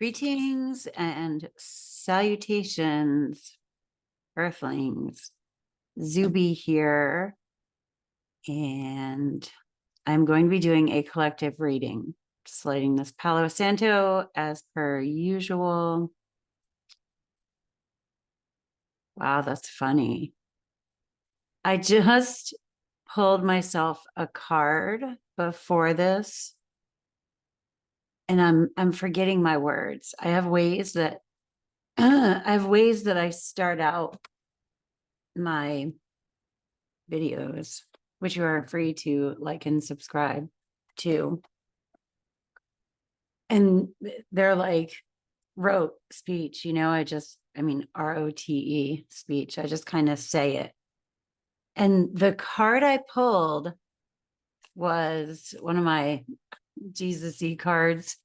Greetings and salutations, Earthlings. Zube here, and I'm going to be doing a collective reading. Just lighting this Palo Santo as per usual. Wow, that's funny. I just pulled myself a card before this, and I'm forgetting my words. I have ways that I start out my videos, which you are free to like and subscribe to. And they're like rote speech, I mean, ROTE speech. I just kind of say it. And the card I pulled was one of my Jesus-y cards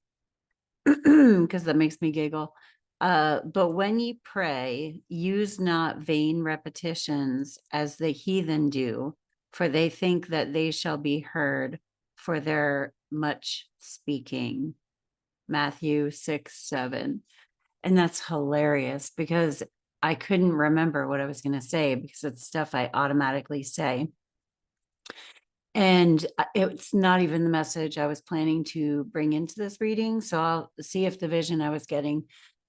because that makes me giggle. But when ye pray, use not vain repetitions as the heathen do, for they think that they shall be heard for their much speaking. Matthew 6:7. And that's hilarious because I couldn't remember what I was going to say because it's stuff I automatically say. And it's not even the message I was planning to bring into this reading. So I'll see if the vision I was getting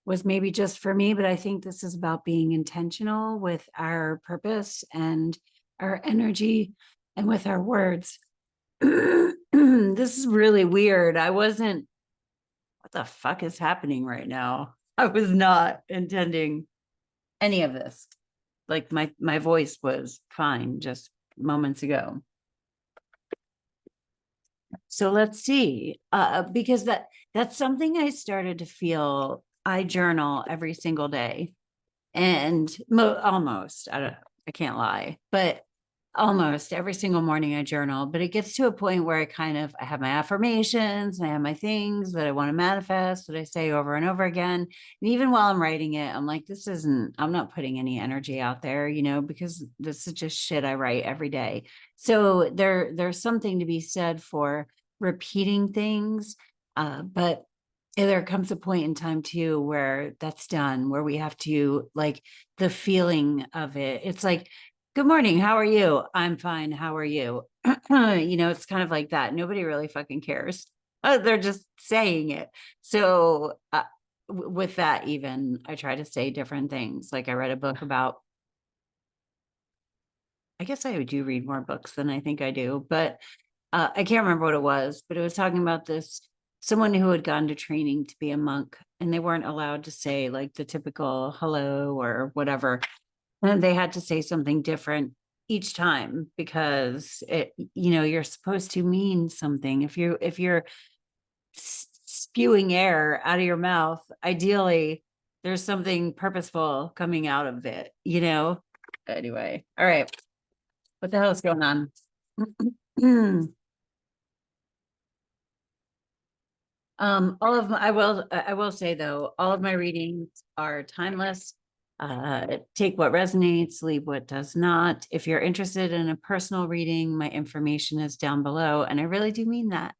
was maybe just for me, but I think this is about being intentional with our purpose and our energy and with our words. This is really weird. What the fuck is happening right now? I was not intending any of this. Like my voice was fine just moments ago. So let's see, because that's something I started to feel. I journal every single day, and almost, I can't lie, but almost every single morning I journal. But it gets to a point where I have my affirmations, and I have my things that I want to manifest that I say over and over again. And even while I'm writing it, I'm like, I'm not putting any energy out there, because this is just shit I write every day. So there's something to be said for repeating things, but there comes a point in time too where that's done, where we have to, like, the feeling of it. It's like, good morning, how are you? I'm fine, how are you? It's kind of like that. Nobody really fucking cares. They're just saying it. So with that, even I try to say different things. Like I read a book about, I guess I do read more books than I think I do, but I can't remember what it was, but it was talking about someone who had gone to training to be a monk, and they weren't allowed to say like the typical hello or whatever. And they had to say something different each time because you're supposed to mean something. If you're spewing air out of your mouth, ideally there's something purposeful coming out of it, Anyway, all right. What the hell is going on? I will say though, all of my readings are timeless. Take what resonates, leave what does not. If you're interested in a personal reading, my information is down below, and I really do mean that.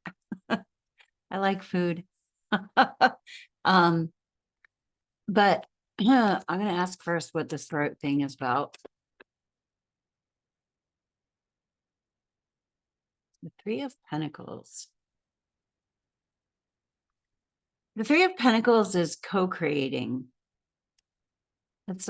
I like food. But I'm going to ask first what this throat thing is about. The Three of Pentacles. The Three of Pentacles is co-creating.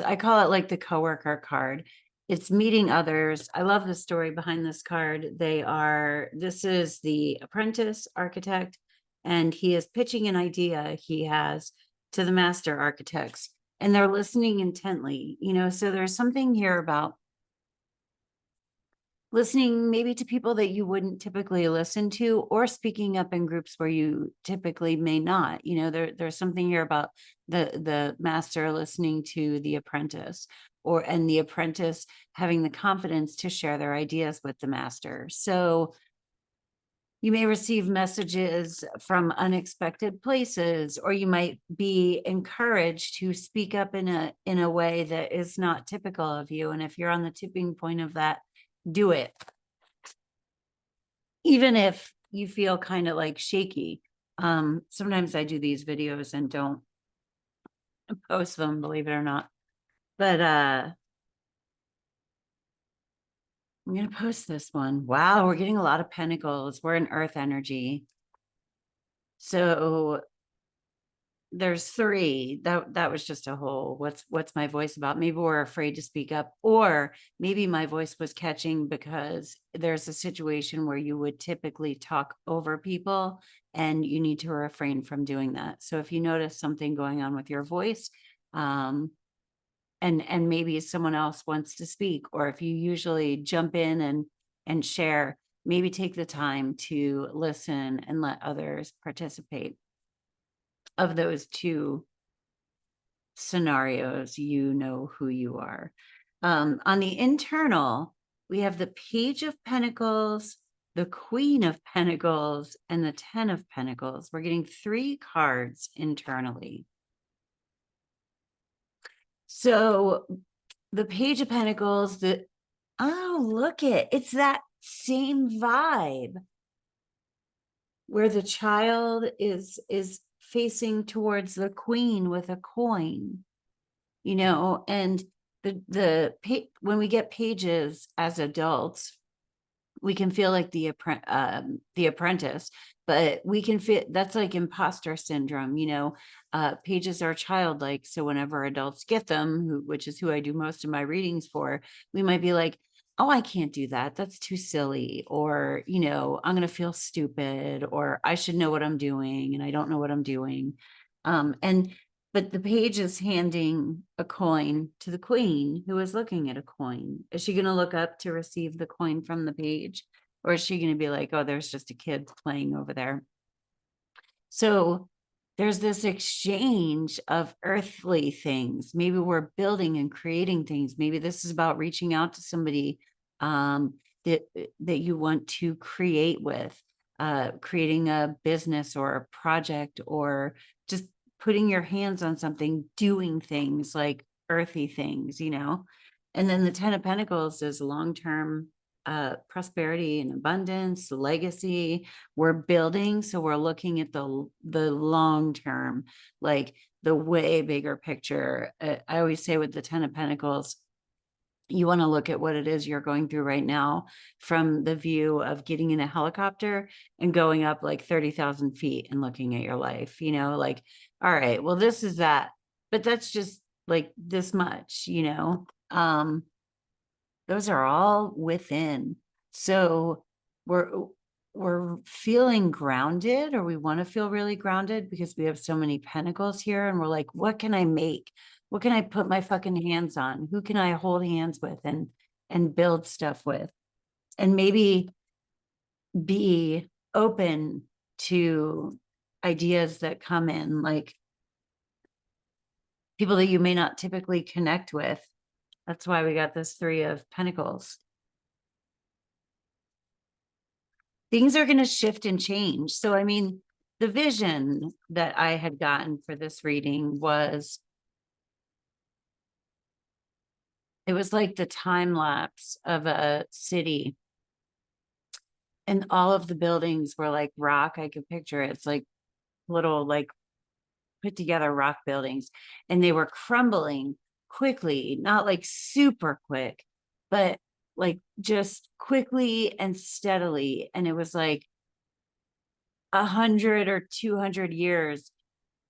I call it like the coworker card. It's meeting others. I love the story behind this card. This is the apprentice architect, and he is pitching an idea he has to the master architects, and they're listening intently, so there's something here about listening maybe to people that you wouldn't typically listen to, or speaking up in groups where you typically may not. There's something here about the master listening to the apprentice, and the apprentice having the confidence to share their ideas with the master. So you may receive messages from unexpected places, or you might be encouraged to speak up in a way that is not typical of you. And if you're on the tipping point of that, do it. Even if you feel kind of like shaky, Sometimes I do these videos and don't post them, believe it or not. But I'm gonna post this one. Wow, we're getting a lot of pentacles. We're in earth energy. So there's three. That was just a whole what's my voice about? Maybe we're afraid to speak up, or maybe my voice was catching because there's a situation where you would typically talk over people and you need to refrain from doing that. So if you notice something going on with your voice, and maybe someone else wants to speak, or if you usually jump in and share, maybe take the time to listen and let others participate. Of those two scenarios, you know who you are. On the internal, we have the Page of Pentacles, the Queen of Pentacles, and the Ten of Pentacles. We're getting 3 cards internally. So the Page of Pentacles, oh, look it's that same vibe where the child is facing towards the queen with a coin, you know, and when we get pages as adults, we can feel like the apprentice, but we can feel that's like imposter syndrome, you know. Pages are childlike, so whenever adults get them, which is who I do most of my readings for, we might be like, oh, I can't do that, that's too silly, or, you know, I'm gonna feel stupid, or I should know what I'm doing and I don't know what I'm doing. But the page is handing a coin to the queen, who is looking at a coin. Is she going to look up to receive the coin from the page? Or is she going to be like, oh, there's just a kid playing over there? So there's this exchange of earthly things. Maybe we're building and creating things. Maybe this is about reaching out to somebody that you want to create with, creating a business or a project, or just putting your hands on something, doing things like earthy things, you know. And then the Ten of Pentacles is long-term prosperity and abundance, legacy. We're building, so we're looking at the long term, like the way bigger picture. I always say with the Ten of Pentacles, you want to look at what it is you're going through right now from the view of getting in a helicopter and going up like 30,000 feet and looking at your life, you know, like, all right, well, this is that, but that's just like this much, you know. Those are all within. So we're feeling grounded, or we want to feel really grounded because we have so many pentacles here, and we're like, what can I make? What can I put my fucking hands on? Who can I hold hands with and build stuff with? And maybe be open to ideas that come in, like people that you may not typically connect with. That's why we got this 3 of Pentacles. Things are going to shift and change. So, I mean, the vision that I had gotten for this reading was, it was like the time lapse of a city, and all of the buildings were like rock. I could picture it. It's like little, like put together rock buildings, and they were crumbling quickly, not like super quick, but like just quickly and steadily. And it was like 100 or 200 years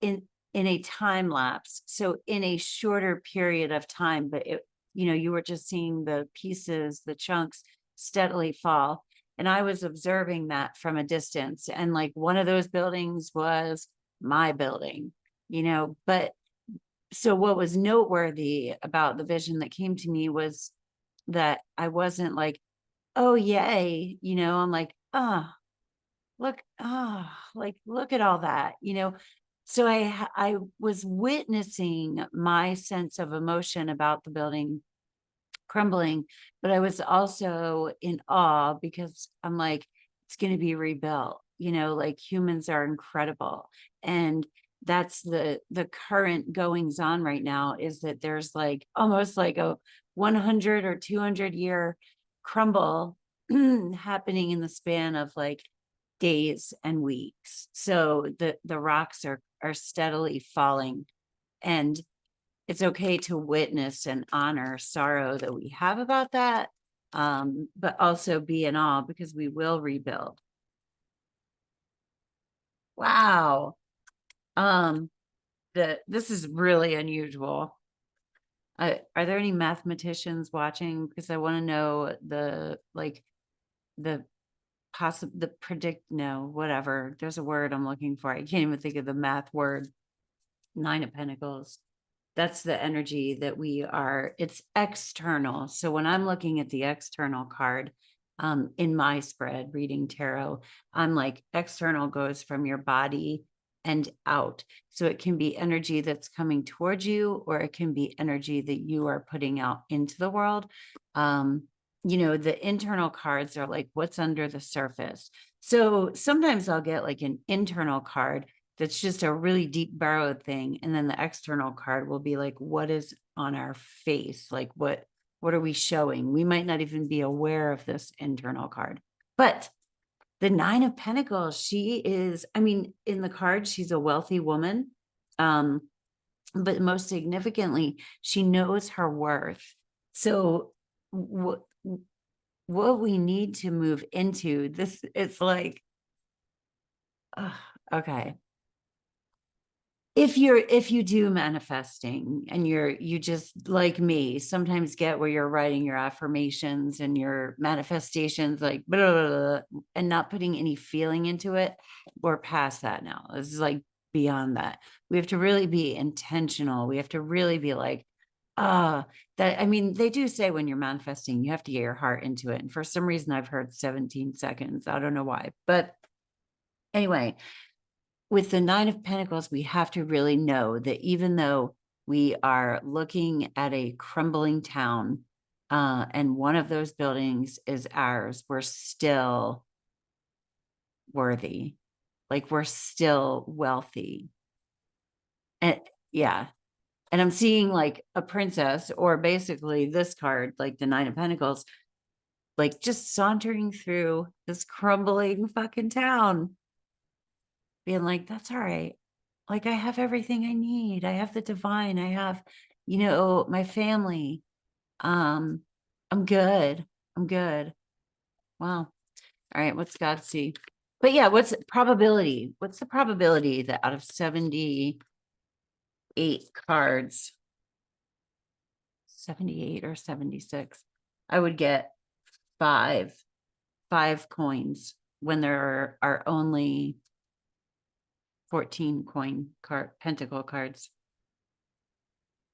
in a time lapse, so in a shorter period of time, but it, you know, you were just seeing the pieces, the chunks steadily fall. And I was observing that from a distance, and like one of those buildings was my building, you know. But so what was noteworthy about the vision that came to me was that I wasn't like, oh yay, you know, I'm like, oh, look, like, look at all that, you know. So I was witnessing my sense of emotion about the building crumbling, but I was also in awe because I'm like, it's going to be rebuilt, you know, like humans are incredible. And that's the current goings on right now, is that there's like almost like a 100 or 200 year crumble happening in the span of like days and weeks. So the rocks are steadily falling, and it's okay to witness and honor sorrow that we have about that, but also be in awe because we will rebuild. Wow. This is really unusual. Are there any mathematicians watching? Because I want to know the whatever. There's a word I'm looking for. I can't even think of the math word. 9 of Pentacles. That's the energy that we are, it's external. So when I'm looking at the external card, in my spread reading tarot, I'm like, external goes from your body and out. So it can be energy that's coming towards you, or it can be energy that you are putting out into the world. The internal cards are like what's under the surface. So sometimes I'll get like an internal card that's just a really deep borrowed thing. And then the external card will be like, what is on our face? Like what are we showing? We might not even be aware of this internal card. But the 9 of Pentacles, she is, in the card, she's a wealthy woman. But most significantly, she knows her worth. So what we need to move into this, it's like, okay. If you do manifesting and you just like me sometimes get where you're writing your affirmations and your manifestations like blah, blah, blah, and not putting any feeling into it, we're past that now. This is like beyond that. We have to really be intentional. We have to really be like, they do say when you're manifesting, you have to get your heart into it. And for some reason I've heard 17 seconds. I don't know why, but anyway, with the 9 of Pentacles, we have to really know that even though we are looking at a crumbling town, and one of those buildings is ours, we're still worthy. Like we're still wealthy. And yeah. And I'm seeing like a princess, or basically this card, like the 9 of Pentacles, like just sauntering through this crumbling fucking town, being like, that's all right. Like I have everything I need. I have the divine. I have, my family. I'm good. I'm good. Wow. All right. What's God see? But yeah, what's probability? What's the probability that out of 78 cards, 78 or 76, I would get five coins when there are only 14 pentacle cards?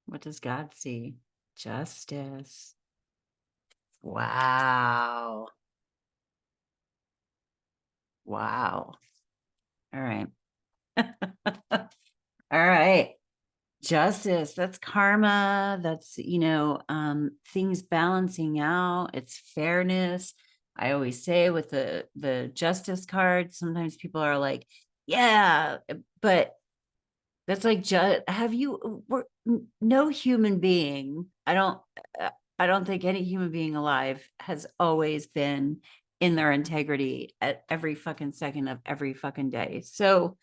What does God see? Justice. Wow. Wow. All right. All right. Justice. That's karma. That's, things balancing out. It's fairness. I always say with the justice card, sometimes people are like, yeah, but that's like, no human being, I don't think any human being alive has always been in their integrity at every fucking second of every fucking day. So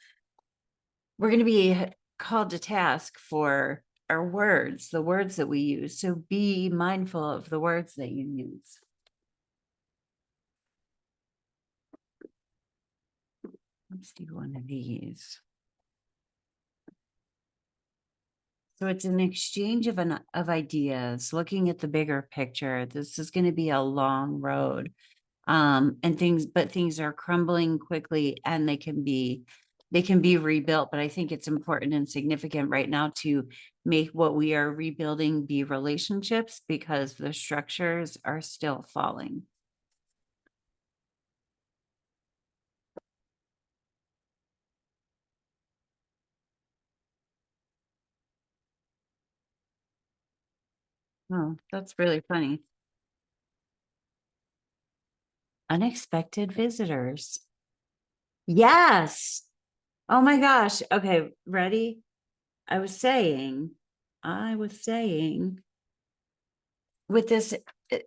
we're going to be called to task for our words, the words that we use. So be mindful of the words that you use. Let's do one of these. So it's an exchange of ideas, looking at the bigger picture. This is going to be a long road. But things are crumbling quickly, and they can be rebuilt. But I think it's important and significant right now to make what we are rebuilding be relationships, because the structures are still falling. Oh, that's really funny. Unexpected visitors. Yes. Oh my gosh. Okay, ready? I was saying with this,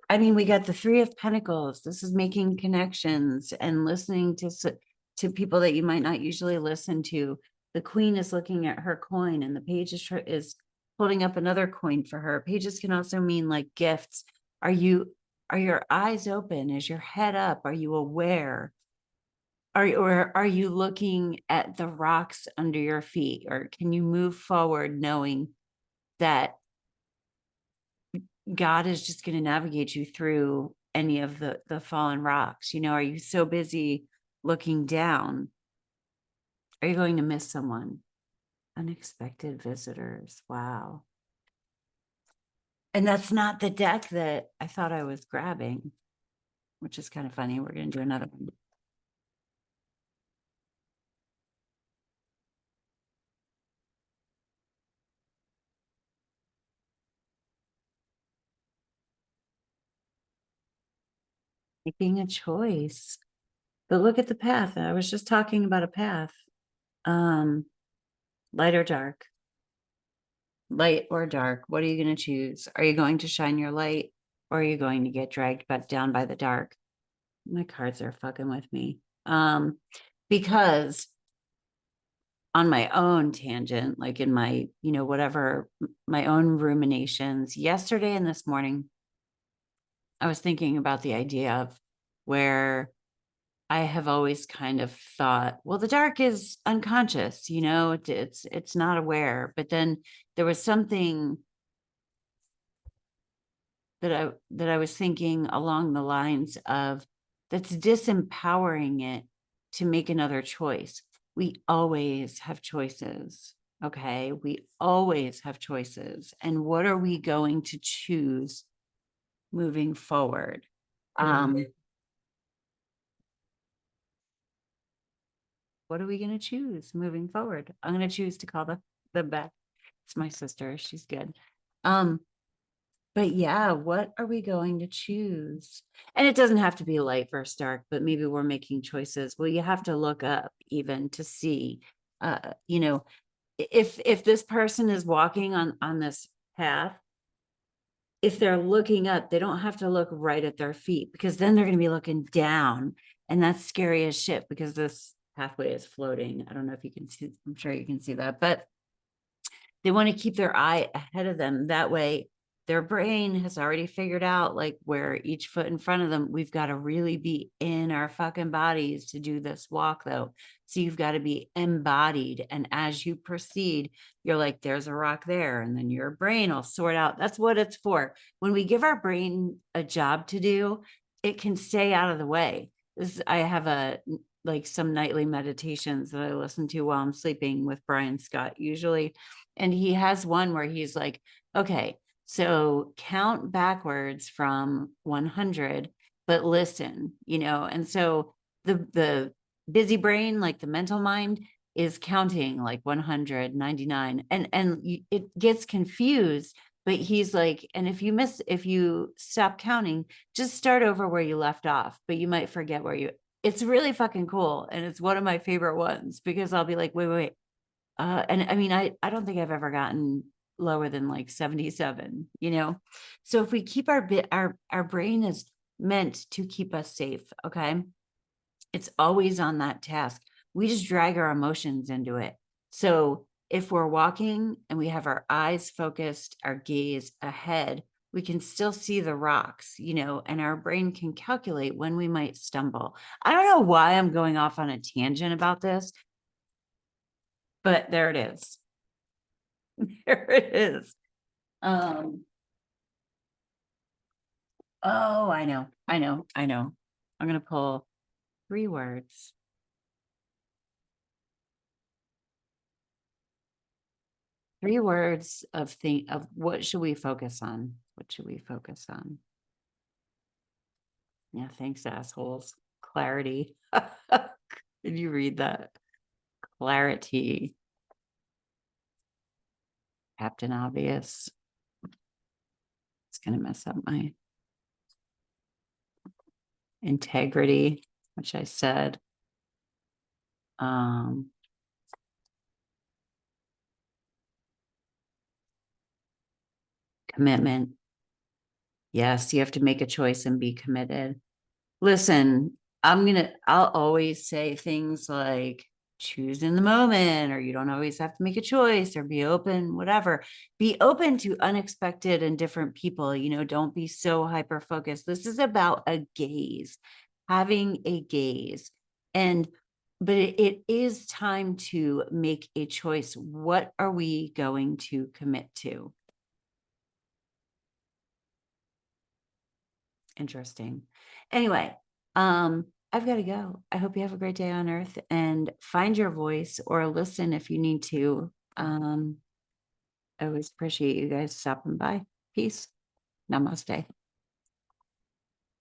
we got the 3 of Pentacles. This is making connections and listening to to people that you might not usually listen to. The queen is looking at her coin, and the page is holding up another coin for her. Pages can also mean like gifts. Are your eyes open? Is your head up? Are you aware? Or are you looking at the rocks under your feet? Or can you move forward knowing that God is just going to navigate you through any of the fallen rocks? You know, are you so busy looking down? Are you going to miss someone? Unexpected visitors. Wow. And that's not the deck that I thought I was grabbing, which is kind of funny. We're going to do another one. Making a choice. But look at the path. I was just talking about a path. Light or dark? Light or dark? What are you going to choose? Are you going to shine your light, or are you going to get dragged back down by the dark? My cards are fucking with me. Because on my own tangent, like in my, whatever, my own ruminations yesterday and this morning, I was thinking about the idea of where I have always kind of thought, well, the dark is unconscious, it's not aware. But then there was something that I was thinking along the lines of that's disempowering it to make another choice. We always have choices. Okay. We always have choices. And what are we going to choose moving forward? What are we going to choose moving forward? I'm going to choose to call the back. It's my sister. She's good. But yeah, what are we going to choose? And it doesn't have to be light versus dark, but maybe we're making choices. Well, you have to look up even to see, if this person is walking on this path, if they're looking up, they don't have to look right at their feet, because then they're going to be looking down, and that's scary as shit because this pathway is floating. I don't know if you can see, I'm sure you can see that, but they want to keep their eye ahead of them. That way, their brain has already figured out like where each foot in front of them, we've got to really be in our fucking bodies to do this walk though. So you've got to be embodied. And as you proceed, you're like, there's a rock there. And then your brain will sort out. That's what it's for. When we give our brain a job to do, it can stay out of the way. I have some nightly meditations that I listen to while I'm sleeping with Brian Scott usually. And he has one where he's like, okay, so count backwards from 100, but listen, and so the busy brain, like the mental mind, is counting like 199, and it gets confused. But he's like, and if you stop counting, just start over where you left off, but you might forget it's really fucking cool. And it's one of my favorite ones because I'll be like, wait. And I mean, I don't think I've ever gotten lower than like 77, So if we keep our brain is meant to keep us safe. Okay. It's always on that task. We just drag our emotions into it. So if we're walking and we have our eyes focused, our gaze ahead, we can still see the rocks, and our brain can calculate when we might stumble. I don't know why I'm going off on a tangent about this, but there it is. There it is. Oh, I know. I'm going to pull 3 words. 3 words of what should we focus on? What should we focus on? Yeah, thanks, assholes. Clarity. Did you read that? Clarity. Captain Obvious. It's going to mess up my integrity, which I said. Commitment. Yes, you have to make a choice and be committed. Listen, I'll always say things like choose in the moment, or you don't always have to make a choice, or be open, whatever. Be open to unexpected and different people. Don't be so hyper focused. This is about a gaze, having a gaze. But it is time to make a choice. What are we going to commit to? Interesting. Anyway, I've got to go. I hope you have a great day on Earth, and find your voice, or listen if you need to. I always appreciate you guys stopping by. Peace. Namaste.